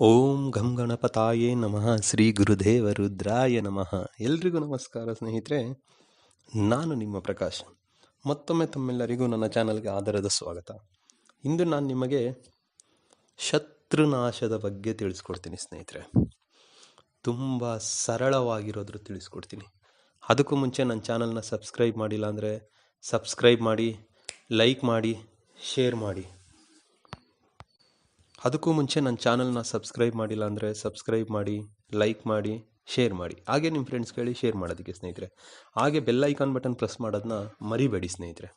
ಓಂ ಘಂ ಗಣಪತಾಯೇ ನಮಃ ಶ್ರೀ ಗುರುದೇವ ರುದ್ರಾಯ ನಮಃ. ಎಲ್ರಿಗೂ ನಮಸ್ಕಾರ ಸ್ನೇಹಿತರೆ, ನಾನು ನಿಮ್ಮ ಪ್ರಕಾಶ್. ಮತ್ತೊಮ್ಮೆ ತಮ್ಮೆಲ್ಲರಿಗೂ ನನ್ನ ಚಾನಲ್ಗೆ ಆದರದ ಸ್ವಾಗತ. ಇಂದು ನಾನು ನಿಮಗೆ ಶತ್ರುನಾಶದ ಬಗ್ಗೆ ತಿಳಿಸ್ಕೊಡ್ತೀನಿ ಸ್ನೇಹಿತರೆ. ತುಂಬ ಸರಳವಾಗಿರೋದ್ರ ತಿಳಿಸ್ಕೊಡ್ತೀನಿ. ಅದಕ್ಕೂ ಮುಂಚೆ ನನ್ನ ಚಾನಲ್ನ ಸಬ್ಸ್ಕ್ರೈಬ್ ಮಾಡಿಲ್ಲ ಅಂದರೆ ಸಬ್ಸ್ಕ್ರೈಬ್ ಮಾಡಿ, ಲೈಕ್ ಮಾಡಿ, ಶೇರ್ ಮಾಡಿ. ಅದಕ್ಕೂ ಮುಂಚೆ ನನ್ನ ಚಾನಲ್ನ ಸಬ್ಸ್ಕ್ರೈಬ್ ಮಾಡಿಲ್ಲ ಅಂದರೆ ಸಬ್ಸ್ಕ್ರೈಬ್ ಮಾಡಿ, ಲೈಕ್ ಮಾಡಿ, ಶೇರ್ ಮಾಡಿ. ಹಾಗೆ ನಿಮ್ಮ ಫ್ರೆಂಡ್ಸ್ಗಳಿಗೆ ಶೇರ್ ಮಾಡೋದಕ್ಕೆ ಸ್ನೇಹಿತರೆ. ಹಾಗೆ ಬೆಲ್ ಐಕಾನ್ ಬಟನ್ ಪ್ರೆಸ್ ಮಾಡೋದನ್ನ ಮರಿಬೇಡಿ ಸ್ನೇಹಿತರೆ.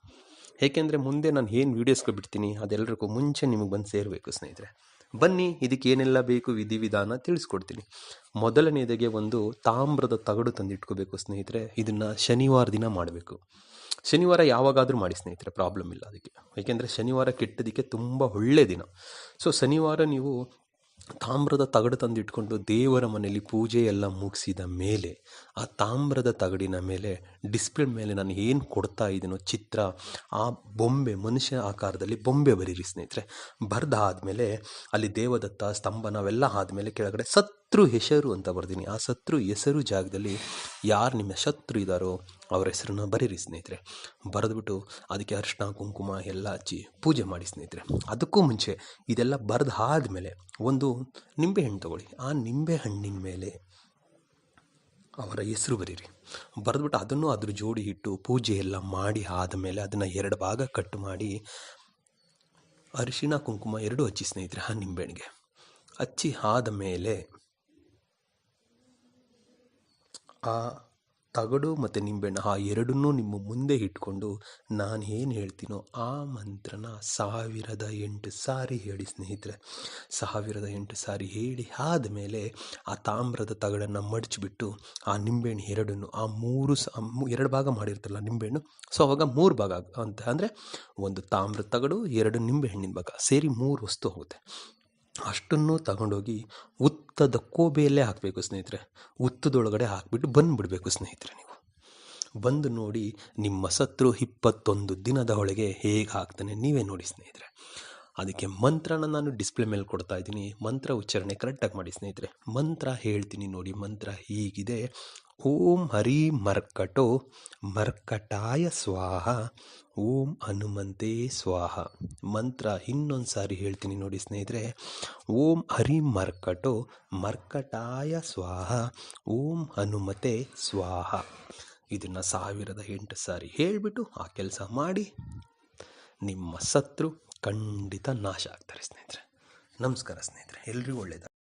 ಏಕೆಂದರೆ ಮುಂದೆ ನಾನು ಏನು ವೀಡಿಯೋಸ್ಗಳು ಬಿಡ್ತೀನಿ ಅದೆಲ್ಲರಿಗೂ ಮುಂಚೆ ನಿಮಗೆ ಬಂದು ಸೇರಬೇಕು ಸ್ನೇಹಿತರೆ. ಬನ್ನಿ, ಇದಕ್ಕೆ ಏನೆಲ್ಲ ಬೇಕು ವಿಧಿವಿಧಾನ ತಿಳಿಸ್ಕೊಡ್ತೀನಿ. ಮೊದಲನೇದಾಗೆ ಒಂದು ತಾಮ್ರದ ತಗಡು ತಂದಿಟ್ಕೋಬೇಕು ಸ್ನೇಹಿತರೆ. ಇದನ್ನು ಶನಿವಾರ ದಿನ ಮಾಡಬೇಕು. ಶನಿವಾರ ಯಾವಾಗಾದರೂ ಮಾಡಿ ಸ್ನೇಹಿತರೆ, ಪ್ರಾಬ್ಲಮ್ ಇಲ್ಲ ಅದಕ್ಕೆ. ಏಕೆಂದರೆ ಶನಿವಾರ ಕೆಟ್ಟದಕ್ಕೆ ತುಂಬ ಒಳ್ಳೆಯ ದಿನ. ಸೊ ಶನಿವಾರ ನೀವು ತಾಮ್ರದ ತಗಡು ತಂದಿಟ್ಕೊಂಡು ದೇವರ ಮನೆಯಲ್ಲಿ ಪೂಜೆ ಎಲ್ಲ ಮುಗಿಸಿದ ಮೇಲೆ ಆ ತಾಮ್ರದ ತಗಡಿನ ಮೇಲೆ ಡಿಸ್ಪ್ಲೇ ಮೇಲೆ ನಾನು ಏನು ಕೊಡ್ತಾ ಇದ್ದೀನೋ ಚಿತ್ರ, ಆ ಬೊಂಬೆ ಮನುಷ್ಯ ಆಕಾರದಲ್ಲಿ ಬೊಂಬೆ ಬರೀರಿ ಸ್ನೇಹಿತರೆ. ಬರೆದಾದ್ಮೇಲೆ ಅಲ್ಲಿ ದೇವದತ್ತ ಸ್ತಂಭ ನಾವೆಲ್ಲ ಆದಮೇಲೆ ಕೆಳಗಡೆ ಶತ್ರು ಹೆಸರು ಅಂತ ಬರ್ತೀನಿ. ಆ ಶತ್ರು ಹೆಸರು ಜಾಗದಲ್ಲಿ ಯಾರು ನಿಮ್ಮ ಶತ್ರು ಇದ್ದಾರೋ ಅವರ ಹೆಸರನ್ನ ಬರೀರಿ ಸ್ನೇಹಿತರೆ. ಬರೆದ್ಬಿಟ್ಟು ಅದಕ್ಕೆ ಅರಿಶಿನ ಕುಂಕುಮ ಎಲ್ಲ ಹಚ್ಚಿ ಪೂಜೆ ಮಾಡಿ ಸ್ನೇಹಿತರೆ. ಅದಕ್ಕೂ ಮುಂಚೆ ಇದೆಲ್ಲ ಬರೆದು ಆದಮೇಲೆ ಒಂದು ನಿಂಬೆಹಣ್ಣು ತಗೊಳ್ಳಿ. ಆ ನಿಂಬೆಹಣ್ಣಿನ ಮೇಲೆ ಅವರ ಹೆಸರು ಬರೀರಿ. ಬರೆದ್ಬಿಟ್ಟು ಅದನ್ನು ಅದ್ರ ಜೋಡಿ ಇಟ್ಟು ಪೂಜೆ ಎಲ್ಲ ಮಾಡಿ ಆದಮೇಲೆ ಅದನ್ನು 2 ಭಾಗ ಕಟ್ ಮಾಡಿ ಅರಿಶಿನ ಕುಂಕುಮ 2 ಹಚ್ಚಿ ಸ್ನೇಹಿತರೆ. ಆ ನಿಂಬೆಹಣ್ಣಿಗೆ ಹಚ್ಚಿ ಆದಮೇಲೆ ಆ ತಗಡು ಮತ್ತು ನಿಂಬೆಹಣ್ಣು ಆ ಎರಡನ್ನೂ ನಿಮ್ಮ ಮುಂದೆ ಇಟ್ಕೊಂಡು ನಾನು ಏನು ಹೇಳ್ತೀನೋ ಆ ಮಂತ್ರನ 1008 ಸಾರಿ ಹೇಳಿ ಸ್ನೇಹಿತರೆ. 1008 ಸಾರಿ ಹೇಳಿ ಆದಮೇಲೆ ಆ ತಾಮ್ರದ ತಗಡನ್ನು ಮಡಚಿಬಿಟ್ಟು ಆ ನಿಂಬೆಹಣ್ಣು ಎರಡನ್ನು ಆ 2 ಭಾಗ ಮಾಡಿರ್ತಾರಲ್ಲ ನಿಂಬೆಹಣ್ಣು, ಸೊ ಅವಾಗ 3 ಭಾಗ ಅಂತ ಅಂದರೆ ಒಂದು ತಾಮ್ರದ ತಗಡು 2 ನಿಂಬೆಹಣ್ಣಿನ ಭಾಗ ಸೇರಿ 3 ವಸ್ತು ಹೋಗುತ್ತೆ. ಅಷ್ಟನ್ನು ತಗೊಂಡೋಗಿ ಉತ್ತದ ಕೋಬೆಯಲ್ಲೇ ಹಾಕಬೇಕು ಸ್ನೇಹಿತರೆ. ಉತ್ತದೊಳಗಡೆ ಹಾಕಿಬಿಟ್ಟು ಬಂದುಬಿಡಬೇಕು ಸ್ನೇಹಿತರೆ. ನೀವು ಬಂದು ನೋಡಿ ನಿಮ್ಮ ಶತ್ರು 21 ದಿನದ ಒಳಗೆ ಹೇಗೆ ಹಾಕ್ತಾನೆ ನೀವೇ ನೋಡಿ ಸ್ನೇಹಿತರೆ. ಅದಕ್ಕೆ ಮಂತ್ರನ ನಾನು ಡಿಸ್ಪ್ಲೇ ಮೇಲೆ ಕೊಡ್ತಾ ಇದ್ದೀನಿ. ಮಂತ್ರ ಉಚ್ಚಾರಣೆ ಕರೆಕ್ಟಾಗಿ ಮಾಡಿ ಸ್ನೇಹಿತರೆ. ಮಂತ್ರ ಹೇಳ್ತೀನಿ ನೋಡಿ. ಮಂತ್ರ ಹೀಗಿದೆ: ಓಂ ಹರಿ ಮರ್ಕಟೋ ಮರ್ಕಟಾಯ ಸ್ವಾಹ, ಓಂ ಹನುಮಂತೆ ಸ್ವಾಹ. ಮಂತ್ರ ಇನ್ನೊಂದು ಸಾರಿ ಹೇಳ್ತೀನಿ ನೋಡಿ ಸ್ನೇಹಿತರೆ. ಓಂ ಹರಿ ಮರ್ಕಟೋ ಮರ್ಕಟಾಯ ಸ್ವಾಹ, ಓಂ ಹನುಮತೆ ಸ್ವಾಹ. ಇದನ್ನು 1008 ಸಾರಿ ಹೇಳಿಬಿಟ್ಟು ಆ ಕೆಲಸ ಮಾಡಿ ನಿಮ್ಮ ಶತ್ರು ಖಂಡಿತ ನಾಶ ಆಗ್ತಾರೆ ಸ್ನೇಹಿತರೆ. ನಮಸ್ಕಾರ ಸ್ನೇಹಿತರೆ, ಎಲ್ರಿಗೂ ಒಳ್ಳೆಯದು.